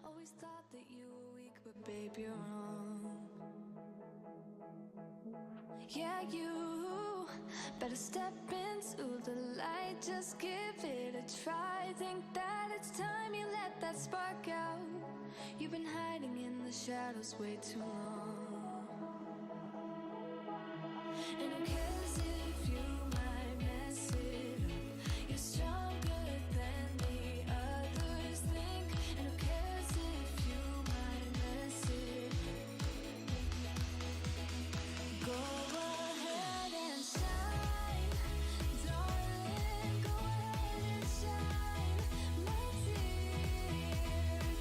Always thought that you were weak, but babe, you're wrong. Yeah, you better step into the light. Just give it a try. Think that it's time you let that spark out. You've been hiding in the shadows way too long. And who cares if you might mess it up? You're stronger than the others think. And who cares if you might mess it up? Go ahead and shine, darling. Go ahead and shine, my dear.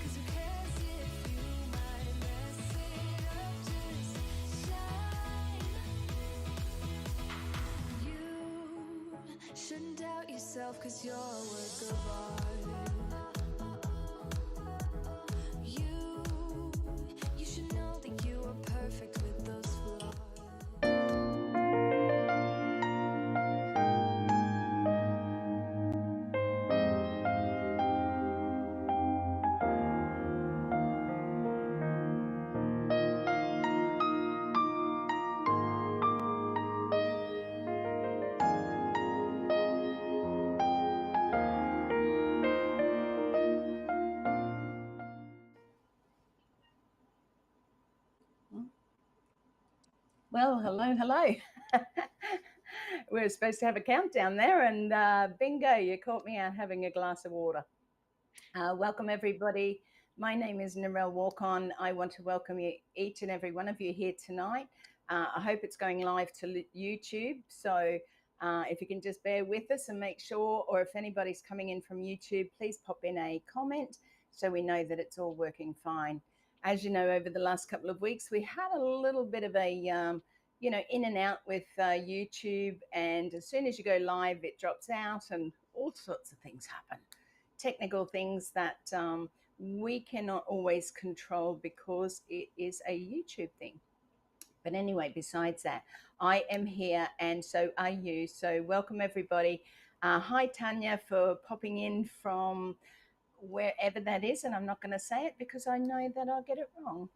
'Cause who cares if you might mess it up? Just shine. You shouldn't doubt yourself, 'cause you're a work of art. You should know that you are perfect with those flaws. Well, hello. We were supposed to have a countdown there, and bingo, you caught me out having a glass of water. Welcome, everybody. My name is Narelle Warcon. I want to welcome you, each and every one of you here tonight. I hope it's going live to YouTube. So if you can just bear with us and make sure, or if anybody's coming in from YouTube, please pop in a comment so we know that it's all working fine. As you know, over the last couple of weeks, we had a little bit of a, in and out with YouTube. And as soon as you go live, it drops out and all sorts of things happen. Technical things that we cannot always control because it is a YouTube thing. But anyway, besides that, I am here and so are you. So welcome, everybody. Hi, Tanya, for popping in from wherever that is, and I'm not going to say it because I know that I'll get it wrong.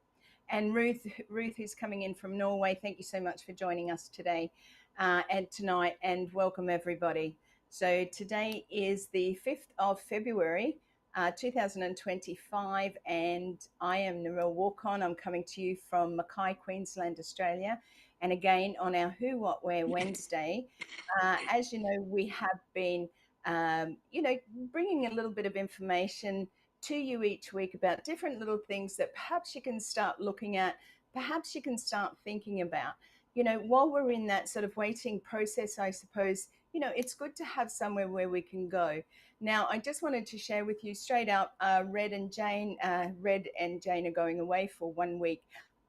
And Ruth, who's coming in from Norway, thank you so much for joining us today and tonight, and welcome everybody. So today is the 5th of February, 2025, and I am Narelle Warcon. I'm coming to you from Mackay, Queensland, Australia. And again, on our Who, What, Where Wednesday, as you know, we have been bringing a little bit of information to you each week about different little things that perhaps you can start looking at, perhaps you can start thinking about. While we're in that sort of waiting process, I suppose, it's good to have somewhere where we can go. Now, I just wanted to share with you straight up, Red and Jane are going away for 1 week,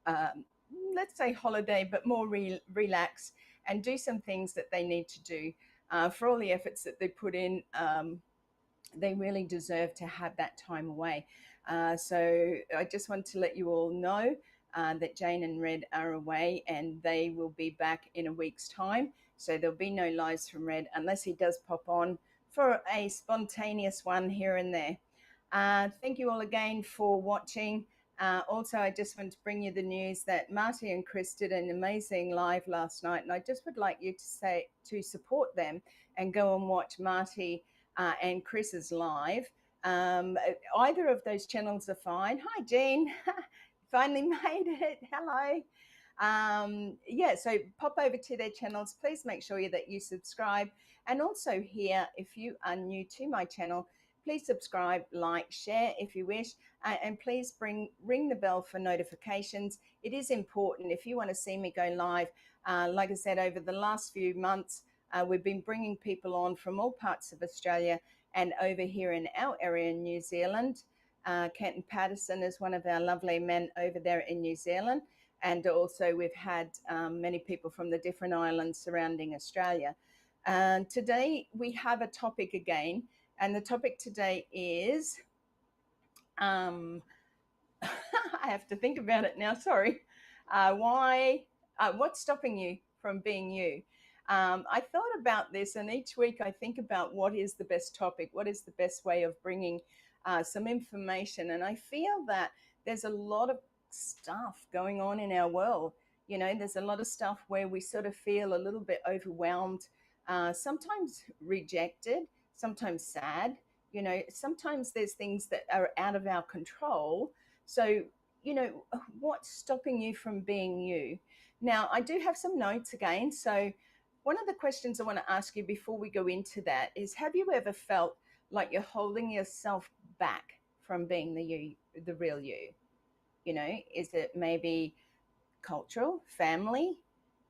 let's say holiday, but more relax and do some things that they need to do. For all the efforts that they put in, they really deserve to have that time away. So I just want to let you all know that Jane and Red are away and they will be back in a week's time. So there'll be no lives from Red unless he does pop on for a spontaneous one here and there. Thank you all again for watching. Also, I just want to bring you the news that Marty and Chris did an amazing live last night, and I just would like you to support them and go and watch Marty and Chris's live. Either of those channels are fine. Hi, Jean. Finally made it. Hello. So pop over to their channels. Please make sure that you subscribe. And also here, if you are new to my channel, please subscribe, like, share if you wish, and please ring the bell for notifications. It is important if you want to see me go live. Like I said, over the last few months, we've been bringing people on from all parts of Australia and over here in our area in New Zealand. Kenton Patterson is one of our lovely men over there in New Zealand. And also we've had many people from the different islands surrounding Australia. Today we have a topic again. And the topic today is, I have to think about it now, sorry. What's stopping you from being you? I thought about this, and each week I think about what is the best topic, what is the best way of bringing some information. And I feel that there's a lot of stuff going on in our world. You know, there's a lot of stuff where we sort of feel a little bit overwhelmed, sometimes rejected, sometimes sad. You know, sometimes there's things that are out of our control. So, you know, what's stopping you from being you? Now, I do have some notes again. So, one of the questions I want to ask you before we go into that is, have you ever felt like you're holding yourself back from being the you, the real you? You know, is it maybe cultural, family?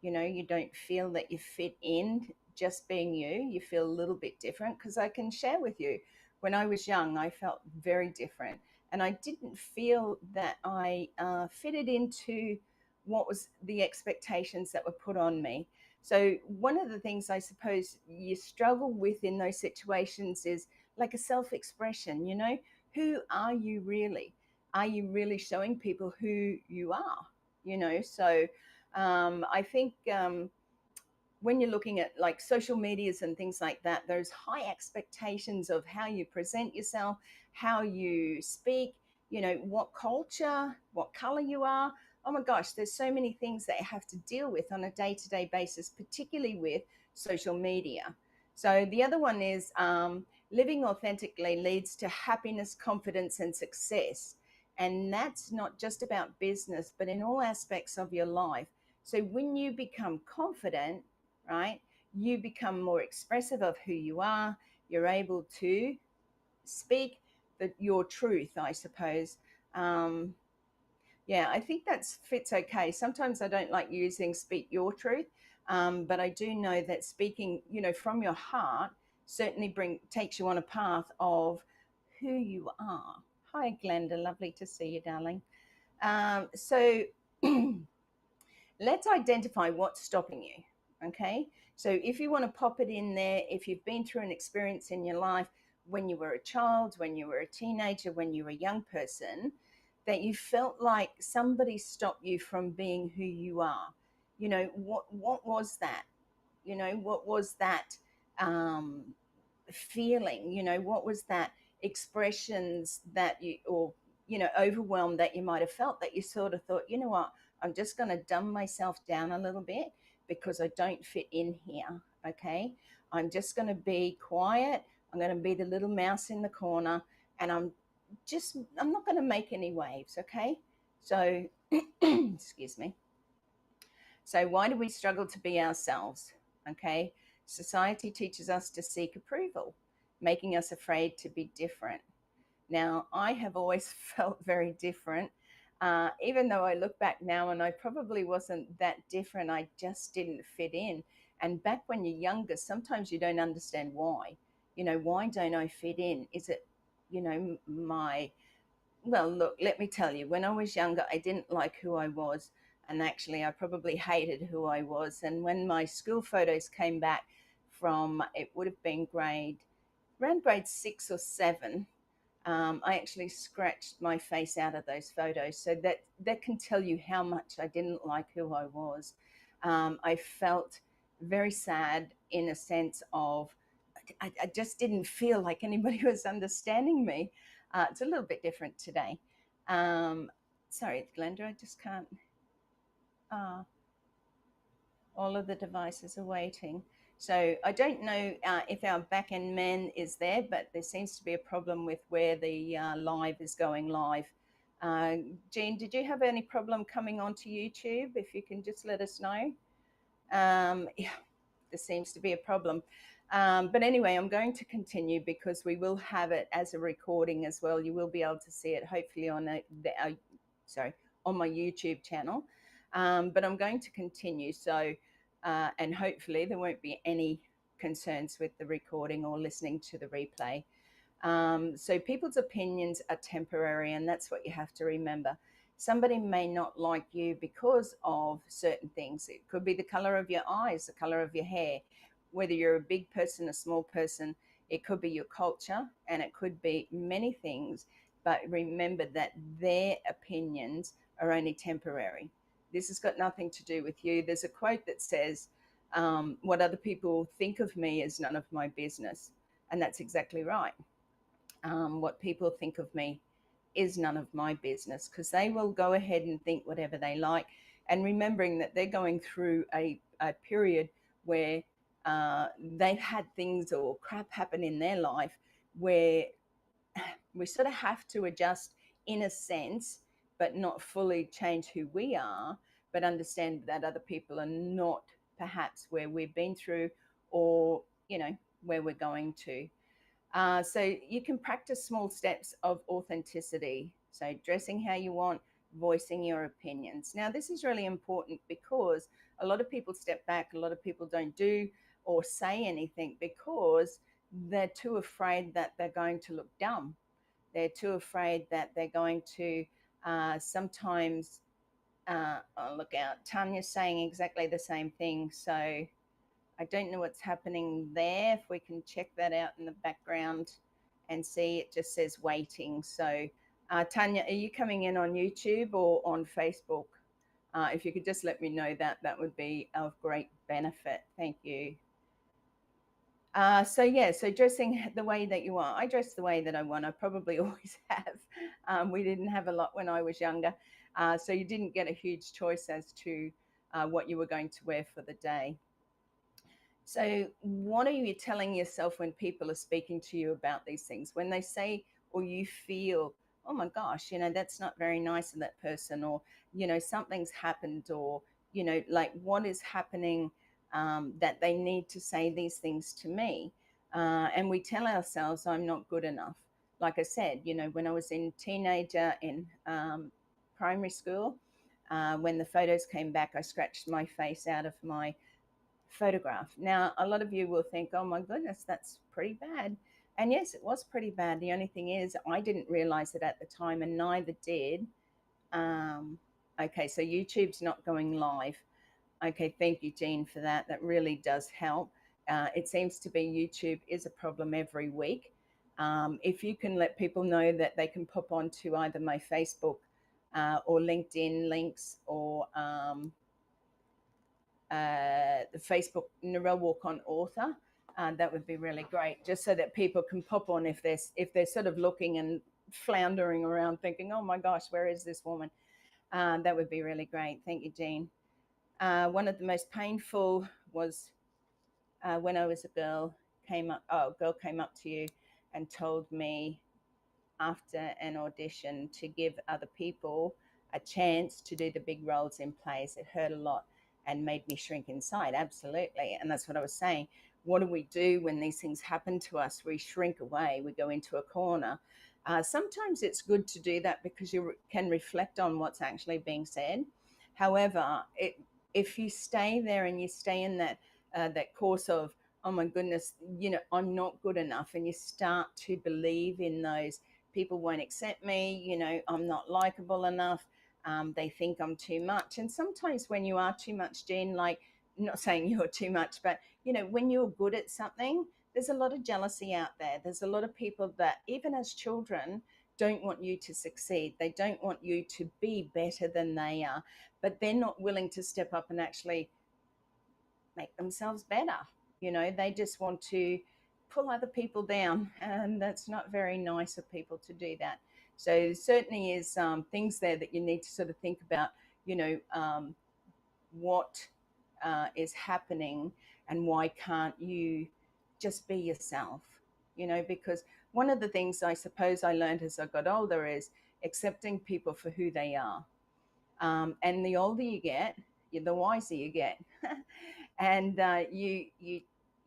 You know, you don't feel that you fit in just being you. You feel a little bit different, because I can share with you, when I was young, I felt very different. And I didn't feel that I fitted into what was the expectations that were put on me. So, one of the things I suppose you struggle with in those situations is like a self expression, you know, who are you really? Are you really showing people who you are? You know, so I think when you're looking at like social medias and things like that, there's high expectations of how you present yourself, how you speak, you know, what culture, what color you are. Oh my gosh, there's so many things that you have to deal with on a day-to-day basis, particularly with social media. So the other one is living authentically leads to happiness, confidence, and success. And that's not just about business, but in all aspects of your life. So when you become confident, right, you become more expressive of who you are. You're able to speak your truth, I suppose. Um, yeah, I think that fits okay. Sometimes I don't like using speak your truth, but I do know that speaking, you know, from your heart certainly takes you on a path of who you are. Hi, Glenda. Lovely to see you, darling. So let's identify what's stopping you. Okay. So if you want to pop it in there, if you've been through an experience in your life when you were a child, when you were a teenager, when you were a young person, that you felt like somebody stopped you from being who you are, you know, what was that? You know, what was that um, feeling? You know, what was that expressions that you, or, you know, overwhelmed that you might have felt, that you sort of thought, you know what, I'm just going to dumb myself down a little bit because I don't fit in here. Okay. I'm just going to be quiet. I'm going to be the little mouse in the corner, and I'm not going to make any waves. Okay. So, excuse me. So, why do we struggle to be ourselves? Okay. Society teaches us to seek approval, making us afraid to be different. Now, I have always felt very different, even though I look back now and I probably wasn't that different. I just didn't fit in. And back when you're younger, sometimes you don't understand why. You know, why don't I fit in? Is it, you know, well, look, let me tell you, when I was younger, I didn't like who I was. And actually, I probably hated who I was. And when my school photos came back from, it would have been around grade 6 or 7, I actually scratched my face out of those photos. So that can tell you how much I didn't like who I was. I felt very sad in a sense of I just didn't feel like anybody was understanding me. It's a little bit different today. Um, Sorry, Glenda, I just can't. Uh, all of the devices are waiting. So I don't know if our back end man is there, but there seems to be a problem with where the live is going live. Jean, did you have any problem coming onto YouTube? If you can just let us know. Yeah, there seems to be a problem. But anyway, I'm going to continue because we will have it as a recording as well. You will be able to see it hopefully on on my YouTube channel. But I'm going to continue. So, and hopefully there won't be any concerns with the recording or listening to the replay. So people's opinions are temporary, and that's what you have to remember. Somebody may not like you because of certain things. It could be the color of your eyes, the color of your hair, whether you're a big person, a small person. It could be your culture, and it could be many things. But remember that their opinions are only temporary. This has got nothing to do with you. There's a quote that says, what other people think of me is none of my business. And that's exactly right. What people think of me is none of my business, because they will go ahead and think whatever they like. And remembering that they're going through a period where they've had things or crap happen in their life, where we sort of have to adjust in a sense, but not fully change who we are, but understand that other people are not perhaps where we've been through, or, you know, where we're going to. So you can practice small steps of authenticity. So dressing how you want, voicing your opinions. Now, this is really important because a lot of people step back, a lot of people don't do or say anything because they're too afraid that they're going to look dumb. They're too afraid that they're going to sometimes, oh, look out, Tanya's saying exactly the same thing. So I don't know what's happening there. If we can check that out in the background and see, it just says waiting. So Tanya, are you coming in on YouTube or on Facebook? If you could just let me know that, that would be of great benefit. Thank you. So yeah, so dressing the way that you want. I dress the way that I want. I probably always have. We didn't have a lot when I was younger. So you didn't get a huge choice as to what you were going to wear for the day. So what are you telling yourself when people are speaking to you about these things? When they say, or you feel, oh my gosh, you know, that's not very nice of that person, or, you know, something's happened, or, you know, like what is happening that they need to say these things to me? And we tell ourselves, I'm not good enough. Like I said, you know, when I was in teenager in primary school, when the photos came back, I scratched my face out of my photograph. Now, a lot of you will think, oh my goodness, that's pretty bad. And yes, it was pretty bad. The only thing is, I didn't realize it at the time, and neither did. Okay, so YouTube's not going live. Okay, thank you, Jean, for that. That really does help. It seems to be YouTube is a problem every week. If you can let people know that they can pop onto either my Facebook or LinkedIn links, or the Facebook Narelle Warcon author, that would be really great, just so that people can pop on if they're sort of looking and floundering around thinking, oh my gosh, where is this woman? That would be really great. Thank you, Jean. One of the most painful was when I was a girl, a girl came up to you and told me after an audition to give other people a chance to do the big roles in plays. It hurt a lot and made me shrink inside. Absolutely. And that's what I was saying. What do we do when these things happen to us? We shrink away, we go into a corner. Sometimes it's good to do that because you can reflect on what's actually being said. However, if you stay there and you stay in that course of, oh my goodness, you know, I'm not good enough, and you start to believe in those, people won't accept me, you know, I'm not likable enough, they think I'm too much. And sometimes when you are too much, Jean, like, not saying you're too much, but, you know, when you're good at something, there's a lot of jealousy out there. There's a lot of people that, even as children, don't want you to succeed. They don't want you to be better than they are, but they're not willing to step up and actually make themselves better. You know, they just want to pull other people down, and that's not very nice of people to do that. So there certainly is things there that you need to sort of think about, you know, what is happening, and why can't you just be yourself, you know? Because one of the things I suppose I learned as I got older is accepting people for who they are. And the older you get, the wiser you get. And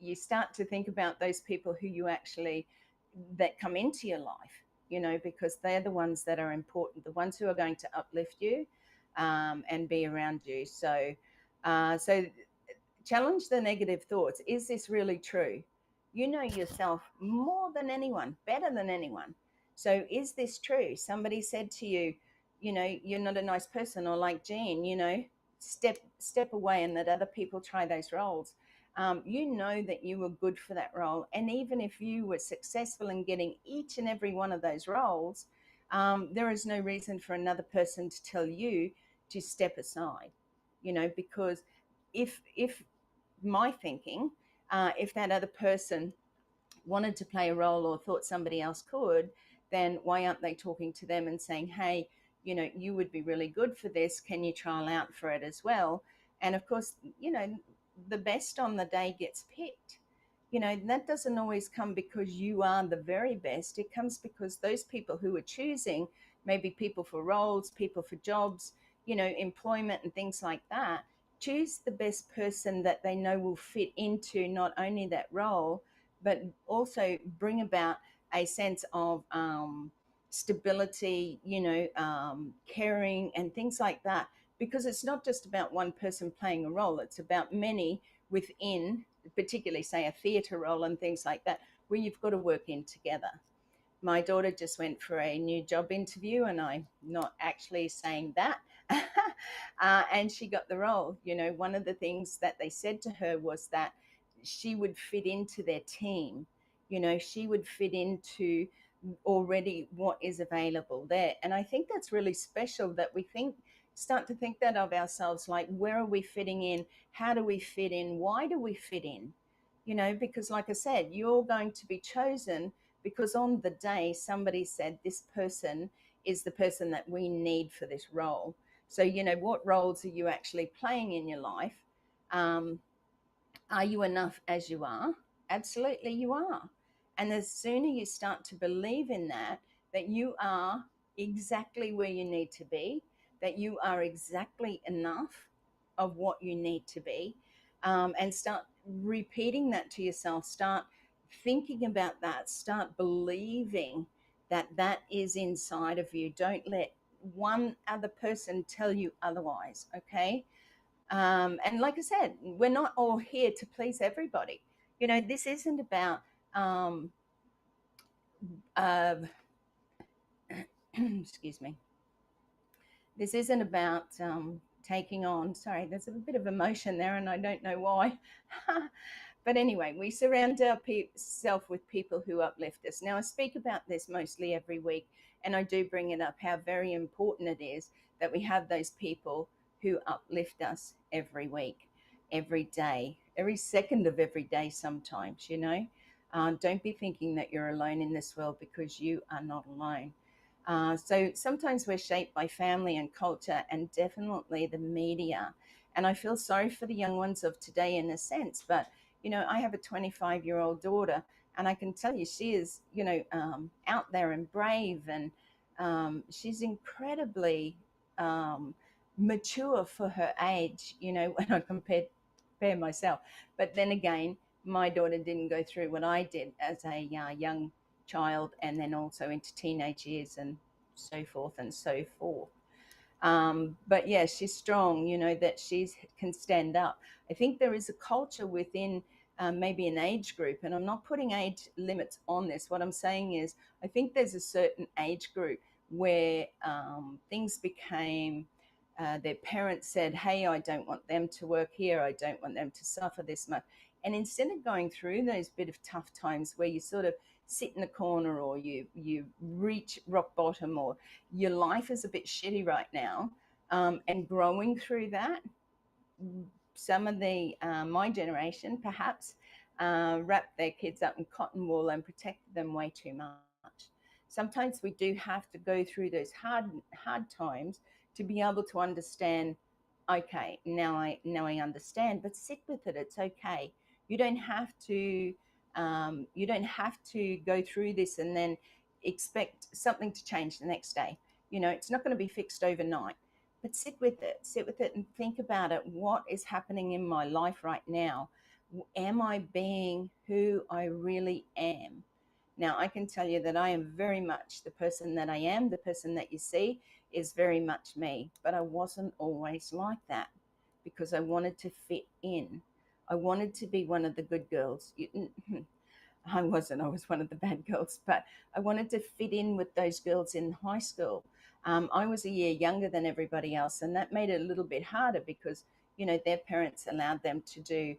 you start to think about those people who you actually, that come into your life, you know, because they're the ones that are important, the ones who are going to uplift you and be around you. So challenge the negative thoughts. Is this really true? You know yourself more than anyone, better than anyone. So is this true? Somebody said to you, you know, you're not a nice person, or like Jean, you know, step away and let other people try those roles. You know that you were good for that role. And even if you were successful in getting each and every one of those roles, there is no reason for another person to tell you to step aside, you know, because if my thinking, if that other person wanted to play a role or thought somebody else could, then why aren't they talking to them and saying, hey, you would be really good for this. Can you trial out for it as well? And of course, the best on the day gets picked. That doesn't always come because you are the very best. It comes because those people who are choosing, maybe people for roles, people for jobs, employment and things like that, choose the best person that they know will fit into not only that role, but also bring about a sense of stability, caring and things like that. Because it's not just about one person playing a role, it's about many within, particularly say a theatre role and things like that, where you've got to work in together. My daughter just went for a new job interview, and I'm not actually saying that. And she got the role. One of the things that they said to her was that she would fit into their team. She would fit into already what is available there. And I think that's really special that we start to think that of ourselves, like, where are we fitting in? How do we fit in? Why do we fit in? Because like I said, you're going to be chosen because on the day somebody said this person is the person that we need for this role. So, what roles are you actually playing in your life? Are you enough as you are? Absolutely, you are. And the sooner you start to believe in that you are exactly where you need to be, that you are exactly enough of what you need to be, and start repeating that to yourself, start thinking about that, start believing that that is inside of you. Don't let one other person tell you otherwise, okay? And like I said, we're not all here to please everybody. This isn't about, uh, excuse me, this isn't about taking on, sorry, there's a bit of emotion there and I don't know why. But anyway, we surround ourselves with people who uplift us. Now, I speak about this mostly every week, and I do bring it up how very important it is that we have those people who uplift us every week, every day, every second of every day sometimes. Don't be thinking that you're alone in this world, because you are not alone. So sometimes we're shaped by family and culture and definitely the media. And I feel sorry for the young ones of today in a sense, but I have a 25-year-old daughter, and I can tell you she is, out there and brave, and she's incredibly mature for her age, when I compare myself. But then again, my daughter didn't go through what I did as a young child, and then also into teenage years and so forth and so forth. But yeah, she's strong, that she can stand up. I think there is a culture within maybe an age group, and I'm not putting age limits on this. What I'm saying is, I think there's a certain age group where things became, their parents said, hey, I don't want them to work here. I don't want them to suffer this much. And instead of going through those bit of tough times where you sort of sit in a corner, or you reach rock bottom, or your life is a bit shitty right now, and growing through that, some of the my generation perhaps wrapped their kids up in cotton wool and protected them way too much. Sometimes we do have to go through those hard times to be able to understand. Okay, now I understand, but sit with it. It's okay. You don't have to. You don't have to go through this and then expect something to change the next day. It's not going to be fixed overnight. But sit with it and think about it. What is happening in my life right now? Am I being who I really am? Now, I can tell you that I am very much the person that I am. The person that you see is very much me. But I wasn't always like that, because I wanted to fit in. I wanted to be one of the good girls. I wasn't. I was one of the bad girls, but I wanted to fit in with those girls in high school. I was a year younger than everybody else, and that made it a little bit harder because, their parents allowed them to do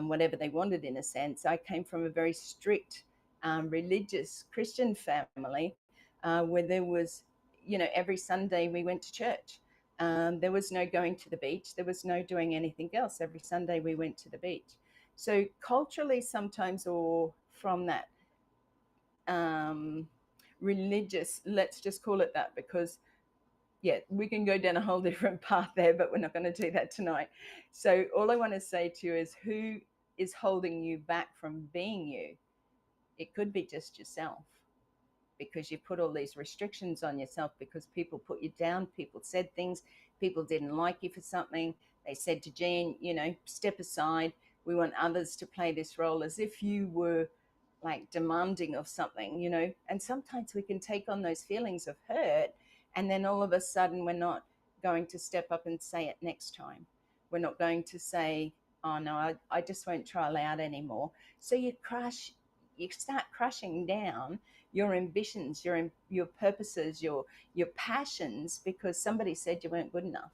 whatever they wanted in a sense. I came from a very strict, religious Christian family where there was, every Sunday we went to church. There was no going to the beach. There was no doing anything else. Every Sunday we went to the beach. So culturally, sometimes, or from that um, religious, let's just call it that, because yeah, we can go down a whole different path there, but we're not going to do that tonight. So all I want to say to you is, who is holding you back from being you? It could be just yourself, because you put all these restrictions on yourself, because people put you down, people said things, people didn't like you for something. They said to Jean, step aside. We want others to play this role, as if you were like demanding of something, and sometimes we can take on those feelings of hurt, and then all of a sudden we're not going to step up and say it next time. We're not going to say, oh no, I just won't trial out anymore. So you start crushing down your ambitions, your purposes, your passions, because somebody said you weren't good enough.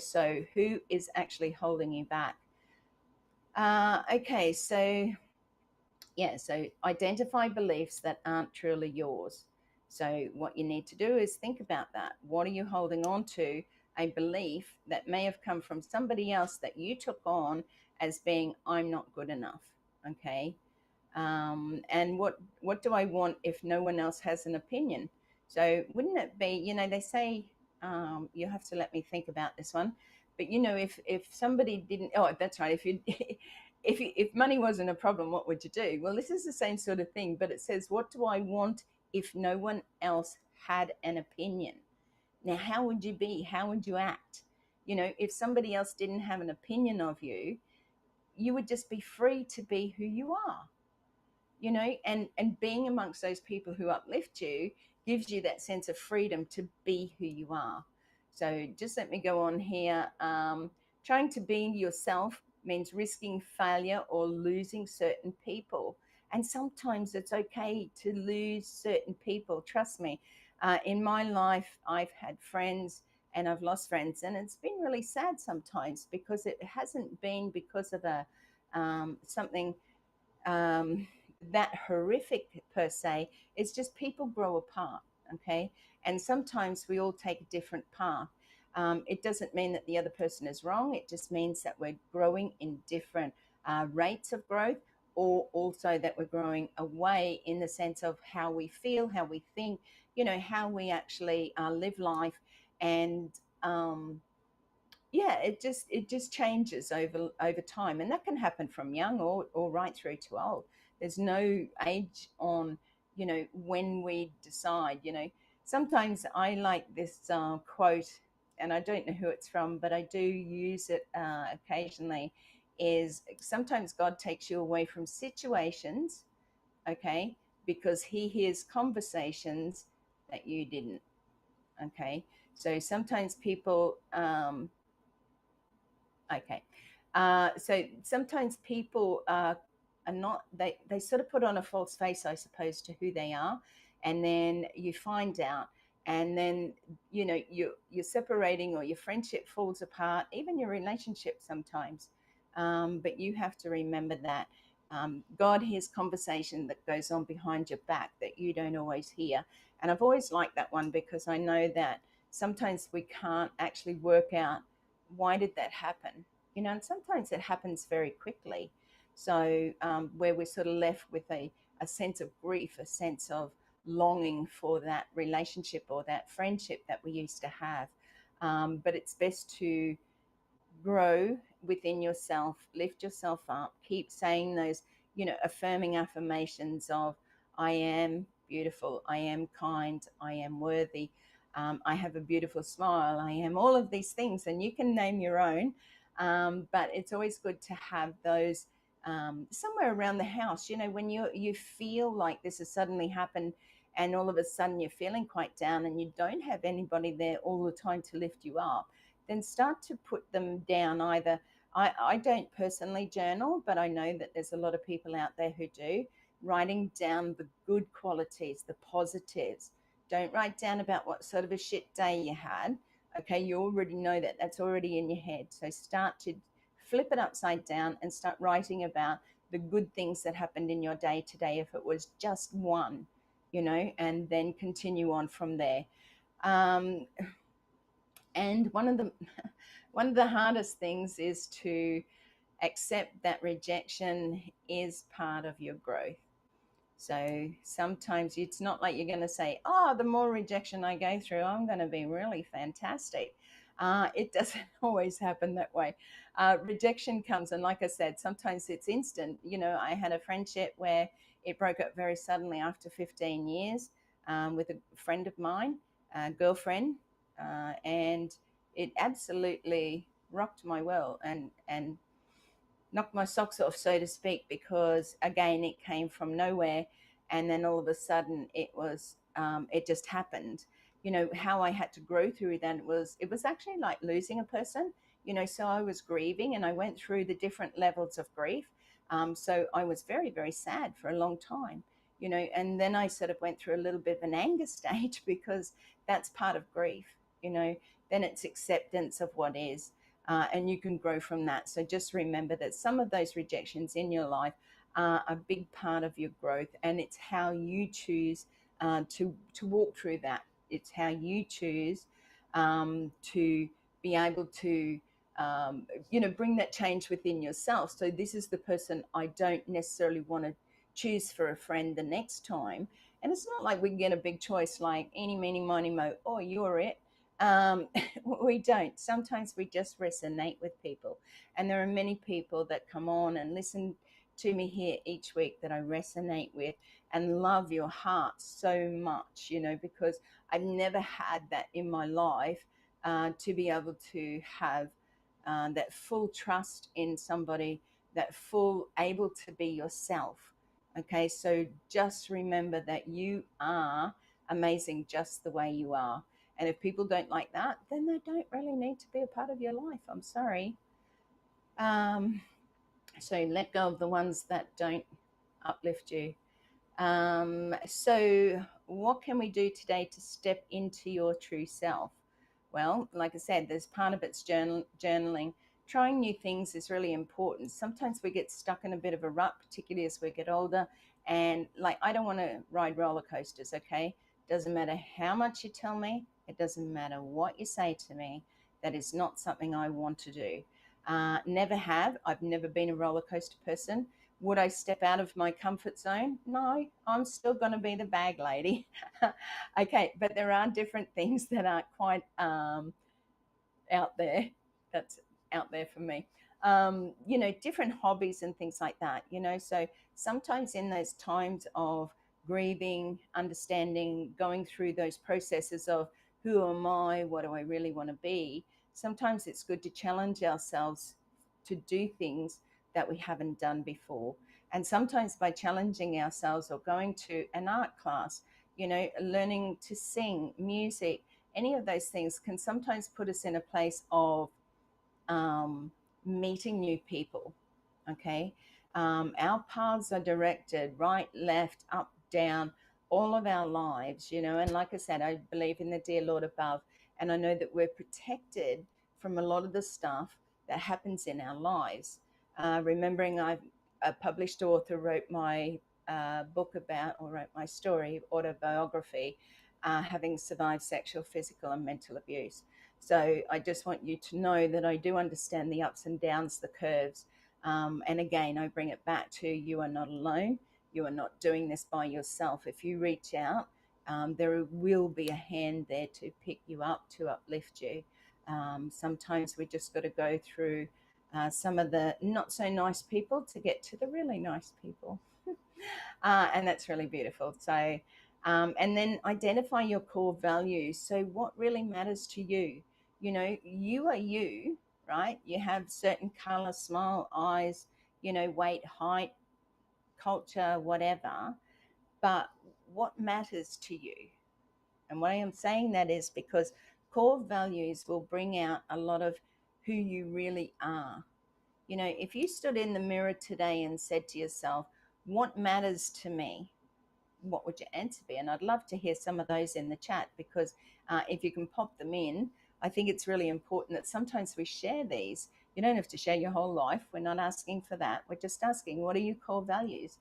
So who is actually holding you back? Okay, so yeah, so identify beliefs that aren't truly yours. So what you need to do is think about that. What are you holding on to? A belief that may have come from somebody else that you took on as being, I'm not good enough. Okay. And what do I want if no one else has an opinion? So wouldn't it be, they say, you have to let me think about this one, but if somebody didn't, oh, that's right, if you if money wasn't a problem, what would you do? Well, this is the same sort of thing, but it says, what do I want if no one else had an opinion? Now, how would you be? How would you act? If somebody else didn't have an opinion of you, you would just be free to be who you are. And being amongst those people who uplift you gives you that sense of freedom to be who you are. So just let me go on here. Trying to be yourself means risking failure or losing certain people. And sometimes it's okay to lose certain people. Trust me. In my life, I've had friends and I've lost friends, and it's been really sad sometimes, because it hasn't been because of something um, that horrific per se. It's just people grow apart, okay? And sometimes we all take a different path. It doesn't mean that the other person is wrong. It just means that we're growing in different rates of growth, or also that we're growing away in the sense of how we feel, how we think, how we actually live life. And yeah, it just changes over time, and that can happen from young or right through to old. There's no age on when we decide. Sometimes I like this quote, and I don't know who it's from, but I do use it occasionally. Is sometimes God takes you away from situations, okay, because He hears conversations that you didn't. Okay, so sometimes people Okay. So sometimes people are not, they sort of put on a false face, I suppose, to who they are. And then you find out, and then, you're separating, or your friendship falls apart, even your relationship sometimes. But you have to remember that God hears conversation that goes on behind your back that you don't always hear. And I've always liked that one, because I know that sometimes we can't actually work out, why did that happen? And sometimes it happens very quickly. So where we're sort of left with a sense of grief, a sense of longing for that relationship or that friendship that we used to have. But it's best to grow within yourself, lift yourself up, keep saying those, affirming affirmations of, I am beautiful, I am kind, I am worthy, I have a beautiful smile, I am all of these things, and you can name your own. But it's always good to have those somewhere around the house, when you feel like this has suddenly happened, and all of a sudden you're feeling quite down, and you don't have anybody there all the time to lift you up. Then start to put them down. Either I don't personally journal, but I know that there's a lot of people out there who do. Writing down the good qualities, the positives. Don't write down about what sort of a shit day you had. Okay, you already know that. That's already in your head. So start to flip it upside down and start writing about the good things that happened in your day today, if it was just one, and then continue on from there. Um, and one of the hardest things is to accept that rejection is part of your growth. So sometimes it's not like you're going to say, oh, the more rejection I go through, I'm going to be really fantastic. It doesn't always happen that way. Rejection comes, and like I said, sometimes it's instant. I had a friendship where it broke up very suddenly after 15 years with a friend of mine, a girlfriend, and it absolutely rocked my world and knocked my socks off, so to speak, because again, it came from nowhere, and then all of a sudden, it just happened. How I had to grow through that it was actually like losing a person. So I was grieving, and I went through the different levels of grief. So I was very, very sad for a long time. And then I sort of went through a little bit of an anger stage because that's part of grief. You know, then it's acceptance of what is, and you can grow from that. So just remember that some of those rejections in your life are a big part of your growth, and it's how you choose to walk through that. It's how you choose to be able to bring that change within yourself. So this is the person I don't necessarily want to choose for a friend the next time. And it's not like we get a big choice like eeny, meeny, miny, mo, oh, you're it. um, we don't. Sometimes we just resonate with people. And there are many people that come on and listen to me here each week that I resonate with and love your heart so much, because I've never had that in my life, to be able to have that full trust in somebody, that full able to be yourself. Okay, so just remember that you are amazing just the way you are. And if people don't like that, then they don't really need to be a part of your life. I'm sorry. Um, so let go of the ones that don't uplift you. So, what can we do today to step into your true self? Well, like I said, there's part of it's journaling. Trying new things is really important. Sometimes we get stuck in a bit of a rut, particularly as we get older. And like, I don't want to ride roller coasters, okay? Doesn't matter how much you tell me, it doesn't matter what you say to me. That is not something I want to do. Never have. I've never been a roller coaster person. Would I step out of my comfort zone? No, I'm still going to be the bag lady. Okay, but there are different things that aren't quite out there. That's out there for me. Different hobbies and things like that. So sometimes in those times of grieving, understanding, going through those processes of who am I, what do I really want to be, sometimes it's good to challenge ourselves to do things that we haven't done before. And sometimes by challenging ourselves or going to an art class, learning to sing, music, any of those things can sometimes put us in a place of um, meeting new people. Okay. Our paths are directed right, left, up, down, all of our lives, and like I said, I believe in the dear Lord above, and I know that we're protected from a lot of the stuff that happens in our lives. Remembering a published author wrote my book about, or wrote my story, autobiography, having survived sexual, physical, and mental abuse. So I just want you to know that I do understand the ups and downs, the curves. And again, I bring it back to you are not alone. You are not doing this by yourself. If you reach out, there will be a hand there to pick you up, to uplift you. Sometimes we just got to go through some of the not so nice people to get to the really nice people. And that's really beautiful. So, and then identify your core values. So, what really matters to you? You are you, right? You have certain color, smile, eyes, weight, height, culture, whatever. But what matters to you? And why I'm saying that is because core values will bring out a lot of who you really are. If you stood in the mirror today and said to yourself, what matters to me? What would your answer be? And I'd love to hear some of those in the chat, because if you can pop them in, I think it's really important that sometimes we share these. You don't have to share your whole life. We're not asking for that. We're just asking, what are your core values?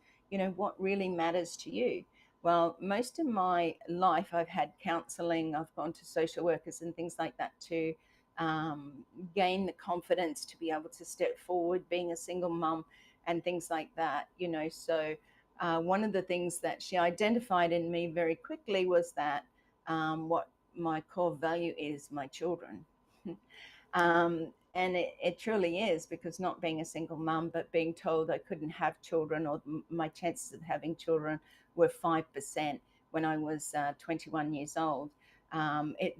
What really matters to you? Well, most of my life, I've had counseling, I've gone to social workers and things like that to um, gain the confidence to be able to step forward, being a single mum and things like that. So one of the things that she identified in me very quickly was that what my core value is my children. And it truly is, because not being a single mum, but being told I couldn't have children, or my chances of having children were 5% when I was 21 years old. It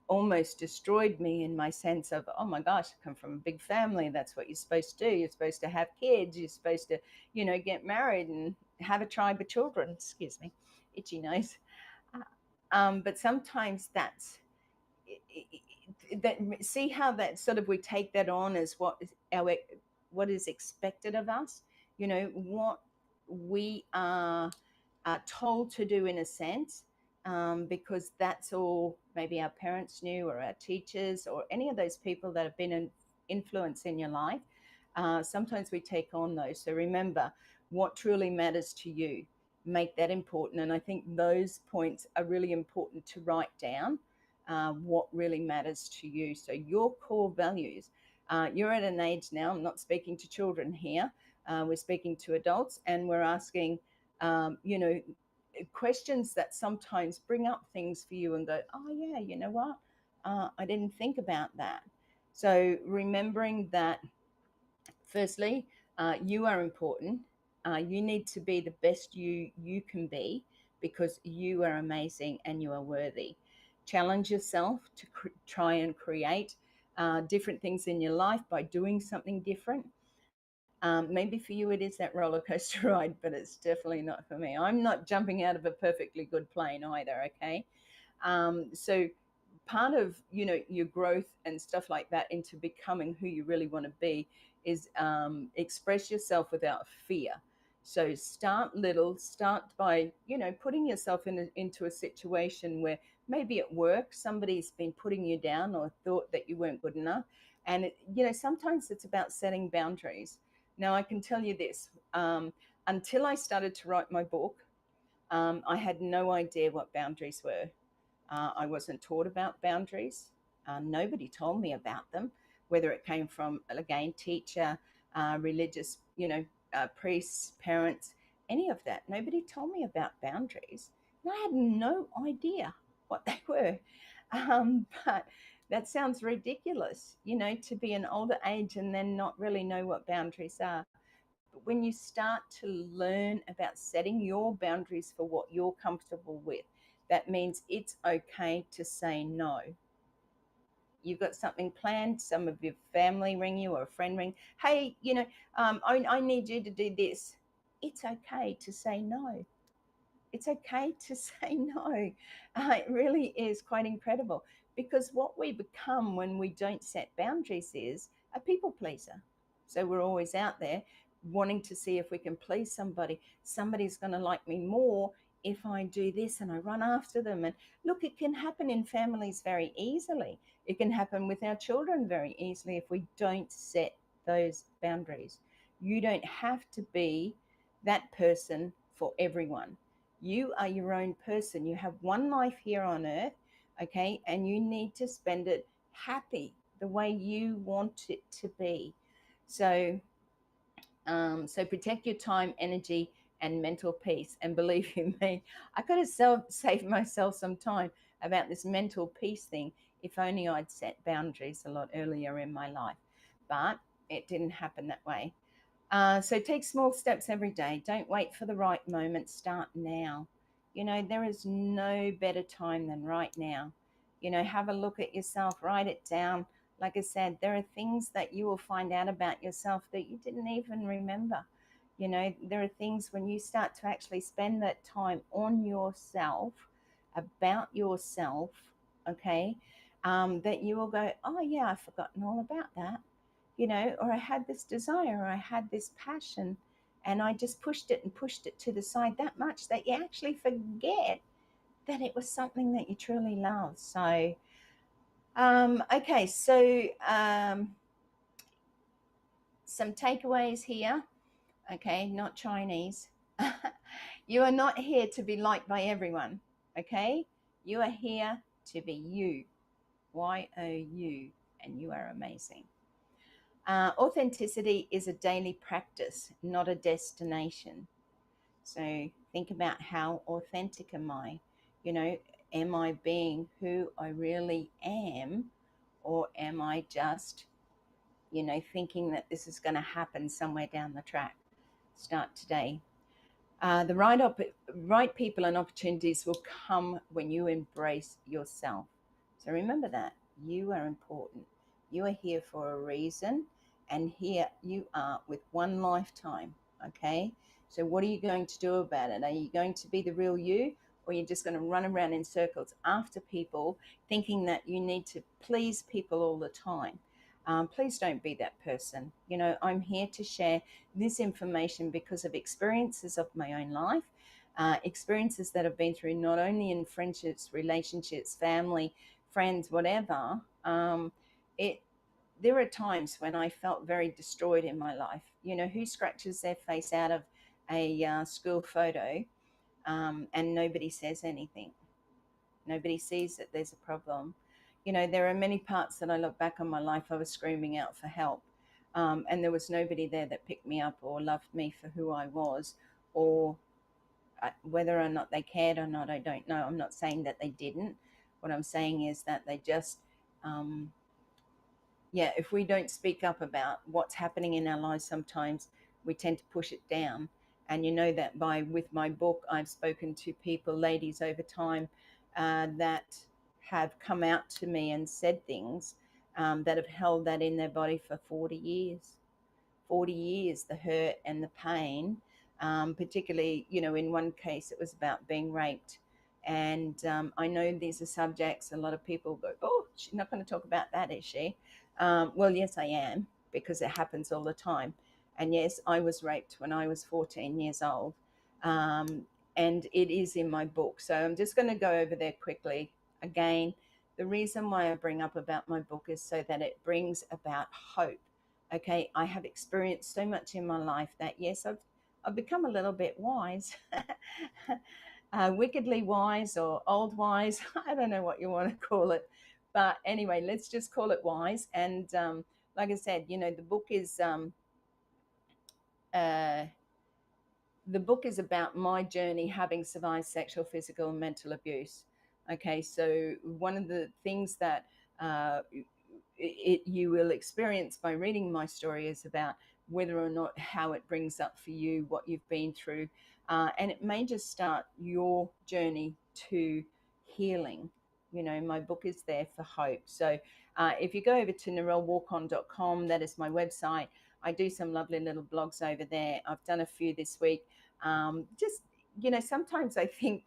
almost destroyed me in my sense of, oh my gosh, I come from a big family. That's what you're supposed to do. You're supposed to have kids. You're supposed to, get married and have a tribe of children. Excuse me, itchy nose. But sometimes that's that. See how that sort of, we take that on as what is expected of us. What we are told to do in a sense, because that's all maybe our parents knew, or our teachers, or any of those people that have been an influence in your life. Sometimes we take on those. So remember what truly matters to you. Make that important. And I think those points are really important to write down, what really matters to you. So your core values. You're at an age now, I'm not speaking to children here, we're speaking to adults, and we're asking, questions that sometimes bring up things for you and go, oh, yeah, you know what? I didn't think about that. So remembering that, firstly, you are important. You need to be the best you can be, because you are amazing and you are worthy. Challenge yourself to try and create different things in your life by doing something different. Maybe for you it is that roller coaster ride, but it's definitely not for me. I'm not jumping out of a perfectly good plane either, okay? So part of your growth and stuff like that into becoming who you really want to be is express yourself without fear. So start little. Start by putting yourself into a situation where maybe at work somebody's been putting you down or thought that you weren't good enough, and sometimes it's about setting boundaries. Now I can tell you this, until I started to write my book, I had no idea what boundaries were. I wasn't taught about boundaries. Nobody told me about them, whether it came from, again, teacher, religious, priests, parents, any of that. Nobody told me about boundaries. And I had no idea what they were. But that sounds ridiculous, to be an older age and then not really know what boundaries are. But when you start to learn about setting your boundaries for what you're comfortable with, that means it's okay to say no. You've got something planned, some of your family ring you or a friend ring, hey, I need you to do this. It's okay to say no. It's okay to say no. It really is quite incredible, because what we become when we don't set boundaries is a people pleaser. So we're always out there wanting to see if we can please somebody. Somebody's going to like me more if I do this, and I run after them. And look, it can happen in families very easily. It can happen with our children very easily if we don't set those boundaries. You don't have to be that person for everyone. You are your own person. You have one life here on earth, okay? And you need to spend it happy, the way you want it to be. So, so protect your time, energy, and mental peace. And believe you me, I could have saved myself some time about this mental peace thing if only I'd set boundaries a lot earlier in my life. But it didn't happen that way. So take small steps every day. Don't wait for the right moment. Start now. There is no better time than right now. Have a look at yourself, write it down. Like I said, there are things that you will find out about yourself that you didn't even remember. There are things when you start to actually spend that time on yourself, about yourself, okay, that you will go, oh, yeah, I've forgotten all about that. Or I had this desire, or I had this passion, and I just pushed it and pushed it to the side that much that you actually forget that it was something that you truly love. So, okay, so some takeaways here, okay, not Chinese. You are not here to be liked by everyone, okay? You are here to be you, YOU, and you are amazing. Authenticity is a daily practice, not a destination. So think about, how authentic am I? You know, am I being who I really am, or am I just, thinking that this is going to happen somewhere down the track? Start today. The right people and opportunities will come when you embrace yourself. So remember that you are important. You are here for a reason, and here you are with one lifetime. Okay. So what are you going to do about it? Are you going to be the real you, or are you just going to run around in circles after people, thinking that you need to please people all the time? Please don't be that person. I'm here to share this information because of experiences of my own life, experiences that I've been through, not only in friendships, relationships, family, friends, whatever. It There are times when I felt very destroyed in my life. Who scratches their face out of a school photo, and nobody says anything? Nobody sees that there's a problem. There are many parts that I look back on my life, I was screaming out for help. And there was nobody there that picked me up or loved me for who I was, or whether or not they cared or not, I don't know. I'm not saying that they didn't. What I'm saying is that they just, um, yeah, if we don't speak up about what's happening in our lives, sometimes we tend to push it down. And you know that with my book, I've spoken to people, ladies over time, that have come out to me and said things, that have held that in their body for 40 years. 40 years, the hurt and the pain. Particularly, in one case, it was about being raped. And I know these are subjects, a lot of people go, oh, she's not going to talk about that, is she? Well, yes, I am, because it happens all the time. And yes, I was raped when I was 14 years old. Um, and it is in my book. So I'm just going to go over there quickly. Again, the reason why I bring up about my book is so that it brings about hope. Okay, I have experienced so much in my life that, yes, I've become a little bit wise, wickedly wise or old wise. I don't know what you want to call it, but anyway, let's just call it wise. And like I said, the book is uh, about my journey having survived sexual, physical, and mental abuse. Okay, so one of the things that uh, you will experience by reading my story is about whether or not how it brings up for you what you've been through. And it may just start your journey to healing. My book is there for hope. So if you go over to narellewarcon.com, that is my website. I do some lovely little blogs over there. I've done a few this week. Just, sometimes I think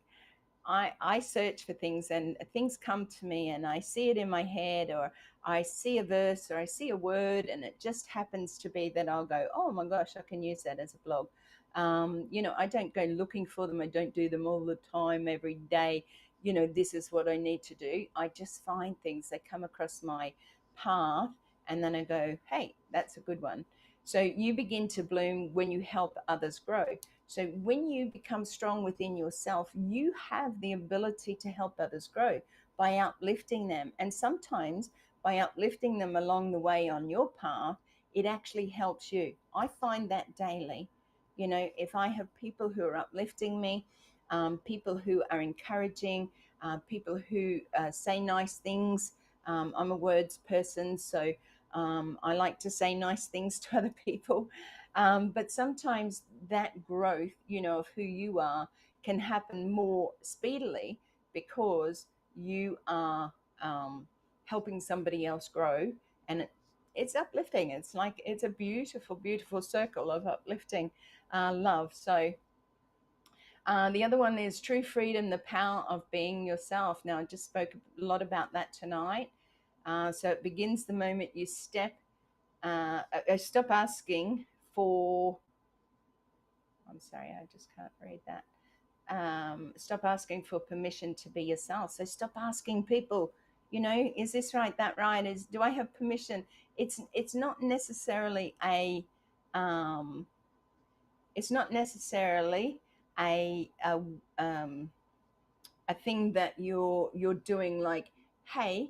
I search for things and things come to me and I see it in my head, or I see a verse or I see a word, and it just happens to be that I'll go, oh my gosh, I can use that as a blog. I don't go looking for them. I don't do them all the time, every day. This is what I need to do. I just find things that come across my path, and then I go, hey, that's a good one. So you begin to bloom when you help others grow. So when you become strong within yourself, you have the ability to help others grow by uplifting them. And sometimes by uplifting them along the way on your path, it actually helps you. I find that daily. If I have people who are uplifting me, people who are encouraging, people who say nice things. I'm a words person, so I like to say nice things to other people. But sometimes that growth, of who you are can happen more speedily because you are helping somebody else grow, and it's uplifting. It's like it's a beautiful, beautiful circle of uplifting love. So the other one is true freedom, the power of being yourself. Now, I just spoke a lot about that tonight. So it begins the moment you stop asking for, I'm sorry, I just can't read that. Stop asking for permission to be yourself. So stop asking people, is this right, that right? Do I have permission? It's not necessarily um, it's not necessarily a a thing that you're doing, like, hey,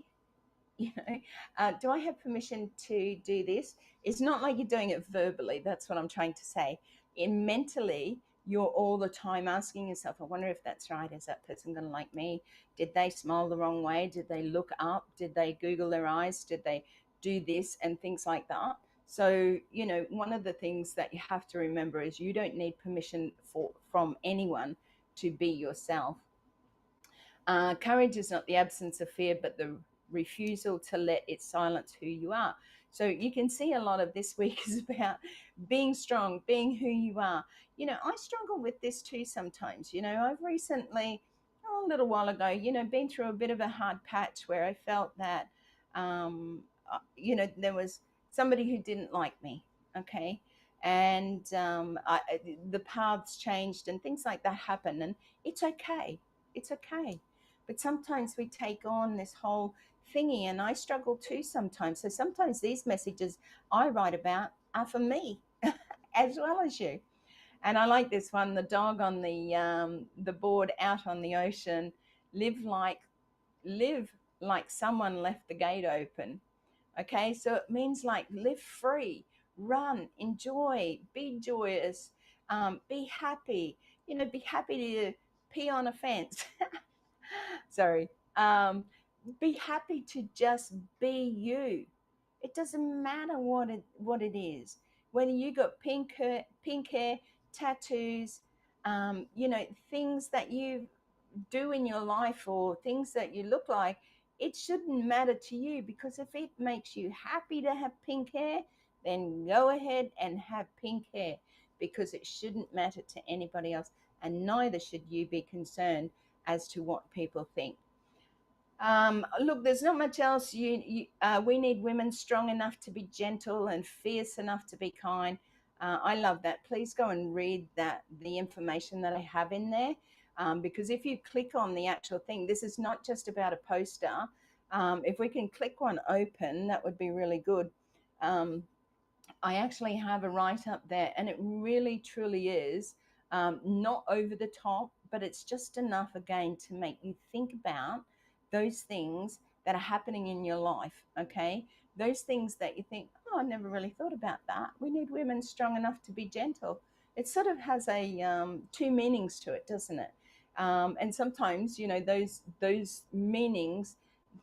do I have permission to do this? It's not like you're doing it verbally. That's what I'm trying to say. Mentally, you're all the time asking yourself, I wonder if that's right. Is that person going to like me? Did they smile the wrong way? Did they look up? Did they Google their eyes? Did they do this and things like that? So, you know, one of the things that you have to remember is you don't need permission from anyone to be yourself. Courage is not the absence of fear, but the refusal to let it silence who you are. So you can see a lot of this week is about being strong, being who you are. You know, I struggle with this too sometimes. You know, I've recently, a little while ago, you know, been through a bit of a hard patch where I felt that, you know, there was somebody who didn't like me. Okay. And the paths changed and things like that happen. And it's okay. It's okay. But sometimes we take on this whole thingy, and I struggle too sometimes. So sometimes these messages I write about are for me as well as you. And I like this one: the dog on the board out on the ocean, live like live like someone left the gate open. Okay, so it means like live free, run, enjoy, be joyous, be happy. You know, be happy to pee on a fence. Sorry. Be happy to just be you. It doesn't matter what it is. Whether you got pink hair, tattoos, you know, things that you do in your life or things that you look like, it shouldn't matter to you, because if it makes you happy to have pink hair, then go ahead and have pink hair, because it shouldn't matter to anybody else, and neither should you be concerned as to what people think. Look, there's not much else. We need women strong enough to be gentle and fierce enough to be kind. I love that. Please go and read the information that I have in there, because if you click on the actual thing, this is not just about a poster. If we can click one open, that would be really good. I actually have a write up there, and it really truly is not over the top, but it's just enough again to make you think about those things that are happening in your life. Okay, those things that you think, oh, I never really thought about that. We need women strong enough to be gentle. It sort of has a two meanings to it, doesn't it? And sometimes, you know, those meanings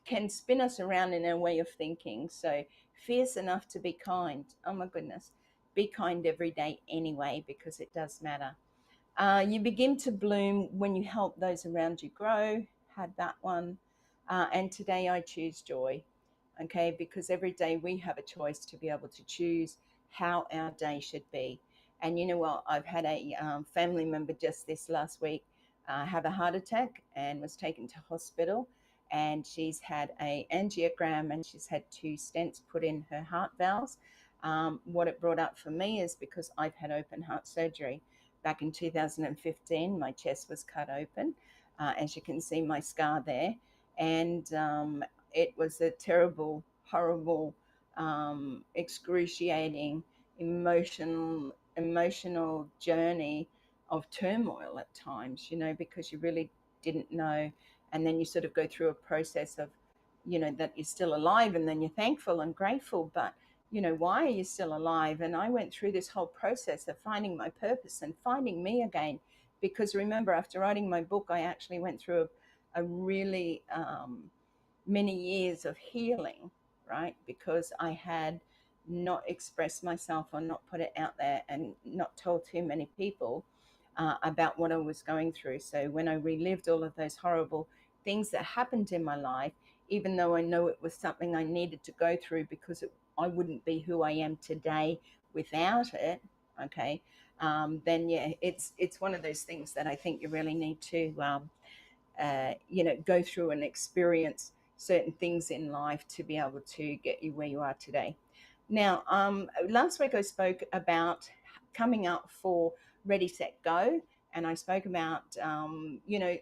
can spin us around in our way of thinking. So fierce enough to be kind. Oh my goodness. Be kind every day anyway, because it does matter. You begin to bloom when you help those around you grow. Had that one. And today I choose joy. Okay, because every day we have a choice to be able to choose how our day should be. And you know what? I've had a family member just this last week have a heart attack and was taken to hospital, and she's had a angiogram and she's had 2 stents put in her heart valves. What it brought up for me is because I've had open heart surgery back in 2015. My chest was cut open, as you can see my scar there, and it was a terrible, horrible, excruciating, emotional journey of turmoil at times, you know, because you really didn't know. And then you sort of go through a process of, you know, that you're still alive, and then you're thankful and grateful, but you know, why are you still alive? And I went through this whole process of finding my purpose and finding me again, because remember, after writing my book, I actually went through a really many years of healing, right? Because I had not expressed myself or not put it out there and not told too many people about what I was going through. So when I relived all of those horrible things that happened in my life, even though I know it was something I needed to go through, because I wouldn't be who I am today without it, okay, then yeah, it's one of those things that I think you really need to you know, go through and experience certain things in life to be able to get you where you are today. Now, last week I spoke about coming up for Ready, Set, Go, and I spoke about, you know,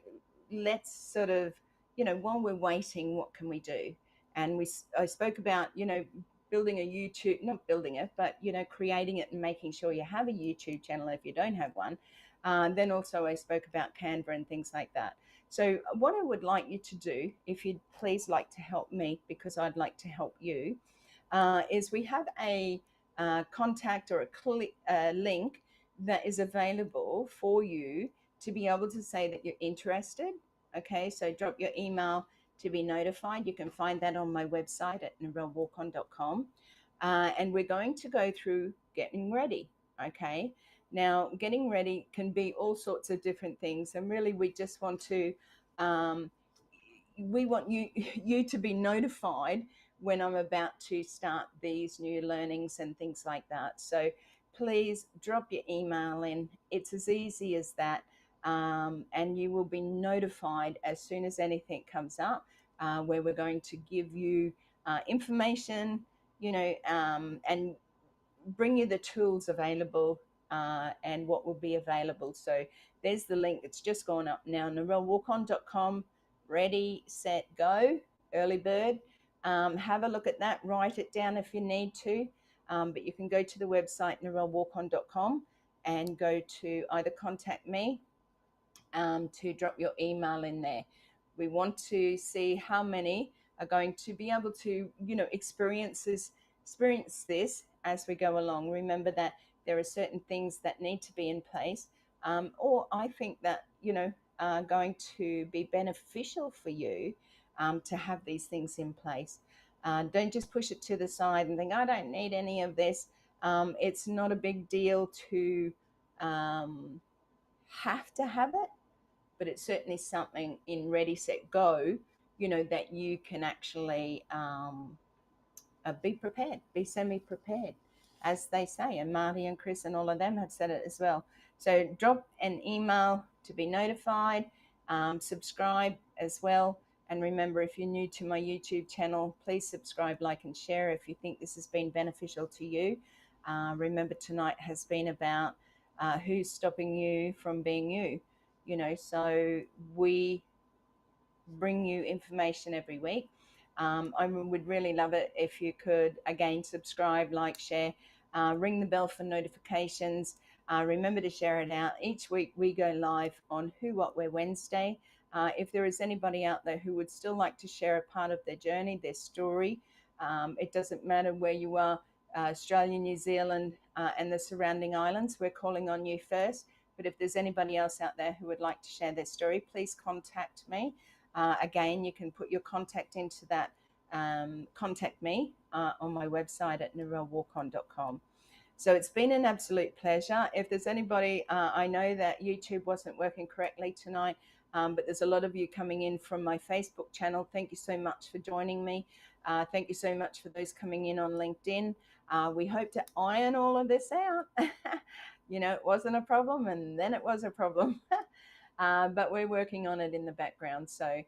let's sort of, you know, while we're waiting, what can we do? And I spoke about, you know, building a YouTube, not building it, but, you know, creating it and making sure you have a YouTube channel if you don't have one. Then also I spoke about Canva and things like that. So what I would like you to do, if you'd please like to help me, because I'd like to help you, is we have a contact or a link that is available for you to be able to say that you're interested. Okay, so drop your email to be notified. You can find that on my website at narellewarcon.com. And we're going to go through getting ready. Okay, now getting ready can be all sorts of different things, and really we just want to um, we want you to be notified when I'm about to start these new learnings and things like that. So please drop your email in. It's as easy as that. And you will be notified as soon as anything comes up, where we're going to give you information, and bring you the tools available, and what will be available. So there's the link. It's just gone up now, narellewarcon.com. Ready, set, go, early bird. Have a look at that. Write it down if you need to. But you can go to the website, narellewarcon.com, and go to either contact me, to drop your email in there. We want to see how many are going to be able to, experience this as we go along. Remember that there are certain things that need to be in place, or I think that, are going to be beneficial for you, to have these things in place. Don't just push it to the side and think, I don't need any of this. It's not a big deal to have to have it, but it's certainly something in Ready, Set, Go, that you can actually be prepared, be semi-prepared, as they say. And Marty and Chris and all of them have said it as well. So drop an email to be notified, subscribe as well. And remember, if you're new to my YouTube channel, please subscribe, like, and share if you think this has been beneficial to you. Remember, tonight has been about who's stopping you from being you. So we bring you information every week. I would really love it if you could, again, subscribe, like, share, ring the bell for notifications. Remember to share it out. Each week we go live on Who, What, Where Wednesday. If there is anybody out there who would still like to share a part of their journey, their story, it doesn't matter where you are, Australia, New Zealand, and the surrounding islands, we're calling on you first. But if there's anybody else out there who would like to share their story, please contact me. Again, you can put your contact into that, contact me, on my website at narellewarcon.com. So it's been an absolute pleasure. If there's anybody, I know that YouTube wasn't working correctly tonight, but there's a lot of you coming in from my Facebook channel. Thank you so much for joining me. Thank you so much for those coming in on LinkedIn. We hope to iron all of this out. It wasn't a problem, and then it was a problem. But we're working on it in the background. So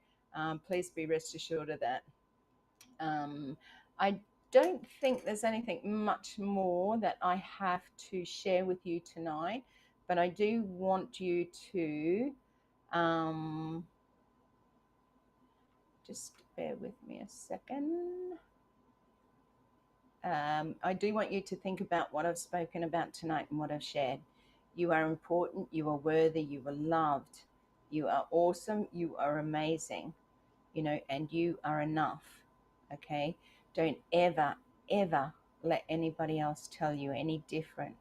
please be rest assured of that. I don't think there's anything much more that I have to share with you tonight, but I do want you to just bear with me a second. I do want you to think about what I've spoken about tonight and what I've shared. You are important, you are worthy, you are loved, you are awesome, you are amazing, and you are enough. Okay? Don't ever, ever let anybody else tell you any different.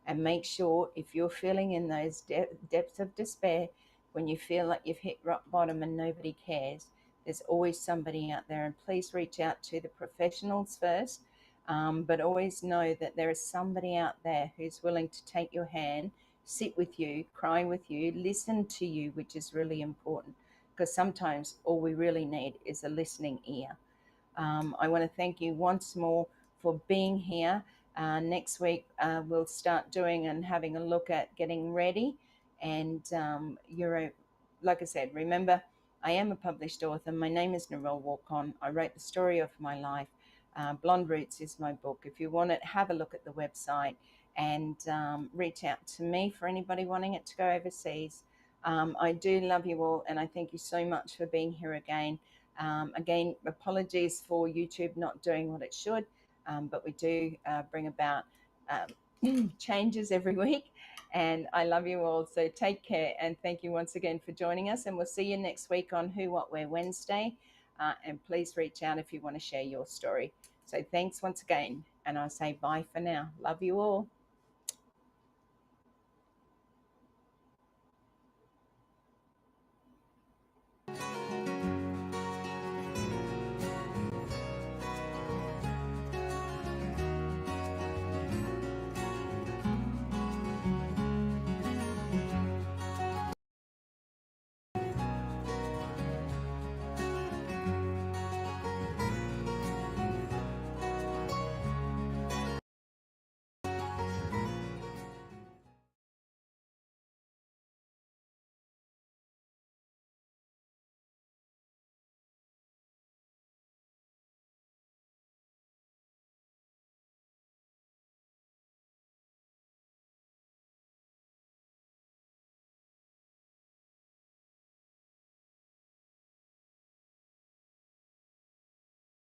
And make sure, if you're feeling in those depths of despair, when you feel like you've hit rock bottom and nobody cares, there's always somebody out there. And please reach out to the professionals first, but always know that there is somebody out there who's willing to take your hand, sit with you, cry with you, listen to you, which is really important, because sometimes all we really need is a listening ear. I want to thank you once more for being here. Next week, we'll start doing and having a look at getting ready. And like I said, remember, I am a published author. My name is Narelle Warcon. I wrote the story of my life. Blonde Roots is my book. If you want it, have a look at the website and reach out to me for anybody wanting it to go overseas. I do love you all, and I thank you so much for being here again. Again, apologies for YouTube not doing what it should, but we do bring about changes every week, and I love you all. So take care, and thank you once again for joining us, and we'll see you next week on Who, What, Where Wednesday, and please reach out if you want to share your story. So thanks once again, and I'll say bye for now. Love you all.